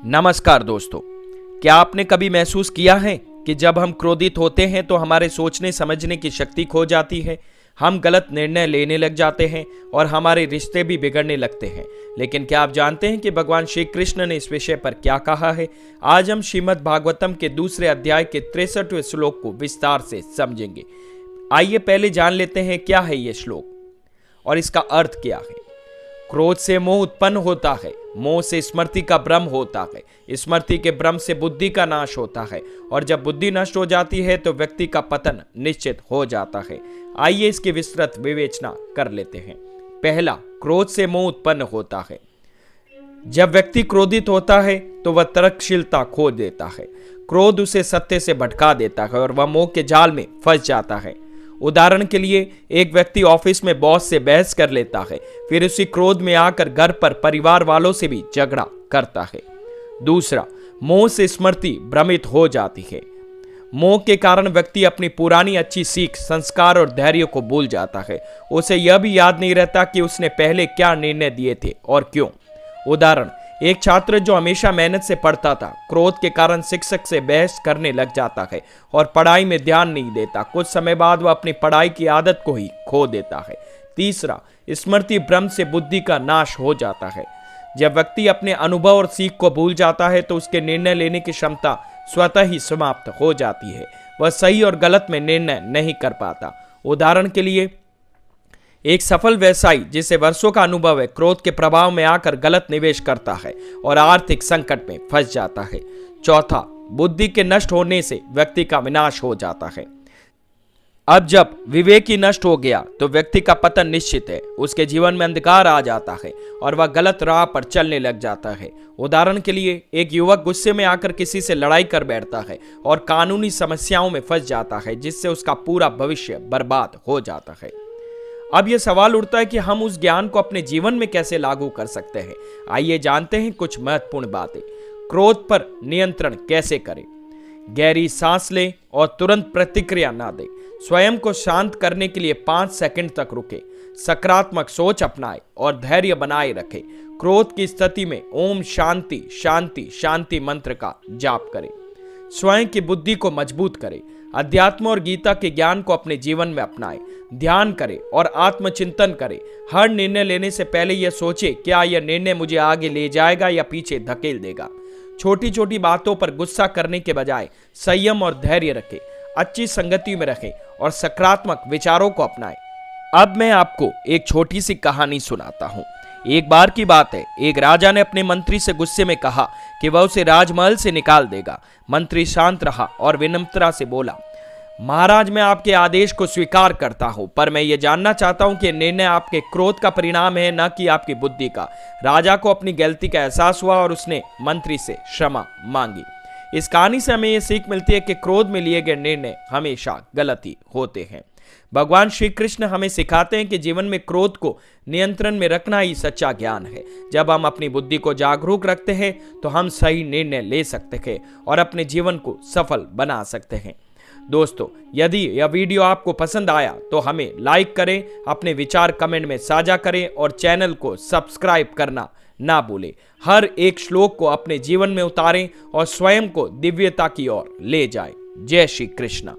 नमस्कार दोस्तों, क्या आपने कभी महसूस किया है कि जब हम क्रोधित होते हैं तो हमारे सोचने समझने की शक्ति खो जाती है। हम गलत निर्णय लेने लग जाते हैं और हमारे रिश्ते भी बिगड़ने लगते हैं। लेकिन क्या आप जानते हैं कि भगवान श्री कृष्ण ने इस विषय पर क्या कहा है? आज हम श्रीमद् भागवतम के दूसरे अध्याय के 63वें श्लोक को विस्तार से समझेंगे। आइए पहले जान लेते हैं क्या है ये श्लोक और इसका अर्थ क्या है। क्रोध से मोह उत्पन्न होता है, मोह से स्मृति का भ्रम होता है, स्मृति के भ्रम से बुद्धि का नाश होता है और जब बुद्धि नष्ट हो जाती है तो व्यक्ति का पतन निश्चित हो जाता है। आइए इसकी विस्तृत विवेचना कर लेते हैं। पहला, क्रोध से मोह उत्पन्न होता है। जब व्यक्ति क्रोधित होता है तो वह तर्कशीलता खो देता है। क्रोध उसे सत्य से भटका देता है और वह मोह के जाल में फंस जाता है। उदाहरण के लिए, एक व्यक्ति ऑफिस में बॉस से बहस कर लेता है, फिर उसी क्रोध में आकर घर पर परिवार वालों से भी झगड़ा करता है। दूसरा, मोह से स्मृति भ्रमित हो जाती है। मोह के कारण व्यक्ति अपनी पुरानी अच्छी सीख, संस्कार और धैर्य को भूल जाता है। उसे यह भी याद नहीं रहता कि उसने पहले क्या निर्णय दिए थे और क्यों। उदाहरण, एक छात्र जो हमेशा मेहनत से पढ़ता था, क्रोध के कारण शिक्षक से बहस करने लग जाता है और पढ़ाई में ध्यान नहीं देता। कुछ समय बाद वह अपनी पढ़ाई की आदत को ही खो देता है। तीसरा, स्मृति भ्रम से बुद्धि का नाश हो जाता है। जब व्यक्ति अपने अनुभव और सीख को भूल जाता है तो उसके निर्णय लेने की क्षमता स्वतः ही समाप्त हो जाती है। वह सही और गलत में निर्णय नहीं कर पाता। उदाहरण के लिए, एक सफल व्यवसायी जिसे वर्षों का अनुभव है, क्रोध के प्रभाव में आकर गलत निवेश करता है और आर्थिक संकट में फंस जाता है। चौथा, बुद्धि के नष्ट होने से व्यक्ति का विनाश हो जाता है। अब जब विवेक ही नष्ट हो गया तो व्यक्ति का पतन निश्चित है। उसके जीवन में अंधकार आ जाता है और वह गलत राह पर चलने लग जाता है। उदाहरण के लिए, एक युवक गुस्से में आकर किसी से लड़ाई कर बैठता है और कानूनी समस्याओं में फंस जाता है, जिससे उसका पूरा भविष्य बर्बाद हो जाता है। अब यह सवाल उठता है कि हम उस ज्ञान को अपने जीवन में कैसे लागू कर सकते हैं। आइए जानते हैं कुछ महत्वपूर्ण बातें। क्रोध पर नियंत्रण कैसे करें? गहरी सांस लें और तुरंत प्रतिक्रिया ना दें। स्वयं को शांत करने के लिए 5 सेकंड तक रुके। सकारात्मक सोच अपनाएं और धैर्य बनाए रखें। क्रोध की स्थिति में ओम शांति शांति शांति मंत्र का जाप करें। स्वयं की बुद्धि को मजबूत करें। अध्यात्म और गीता के ज्ञान को अपने जीवन में अपनाएं। ध्यान करें और आत्मचिंतन करें। हर निर्णय लेने से पहले यह सोचें, क्या यह निर्णय मुझे आगे ले जाएगा या पीछे धकेल देगा। छोटी छोटी बातों पर गुस्सा करने के बजाय संयम और धैर्य रखें। अच्छी संगति में रहें और सकारात्मक विचारों को अपनाएं। अब मैं आपको एक छोटी सी कहानी सुनाता हूँ। एक बार की बात है, एक राजा ने अपने मंत्री से गुस्से में कहा कि वह उसे राजमहल से निकाल देगा। मंत्री शांत रहा और विनम्रता से बोला, महाराज, मैं आपके आदेश को स्वीकार करता हूं, पर मैं ये जानना चाहता हूं कि निर्णय आपके क्रोध का परिणाम है, न कि आपकी बुद्धि का। राजा को अपनी गलती का एहसास हुआ और उसने मंत्री से क्षमा मांगी। इस कहानी से हमें यह सीख मिलती है कि क्रोध में लिए गए निर्णय हमेशा गलत ही होते हैं। भगवान श्री कृष्ण हमें सिखाते हैं कि जीवन में क्रोध को नियंत्रण में रखना ही सच्चा ज्ञान है। जब हम अपनी बुद्धि को जागरूक रखते हैं तो हम सही निर्णय ले सकते हैं और अपने जीवन को सफल बना सकते हैं। दोस्तों, यदि यह वीडियो आपको पसंद आया तो हमें लाइक करें, अपने विचार कमेंट में साझा करें और चैनल को सब्सक्राइब करना ना भूलें। हर एक श्लोक को अपने जीवन में उतारें और स्वयं को दिव्यता की ओर ले जाएं। जय श्री कृष्ण।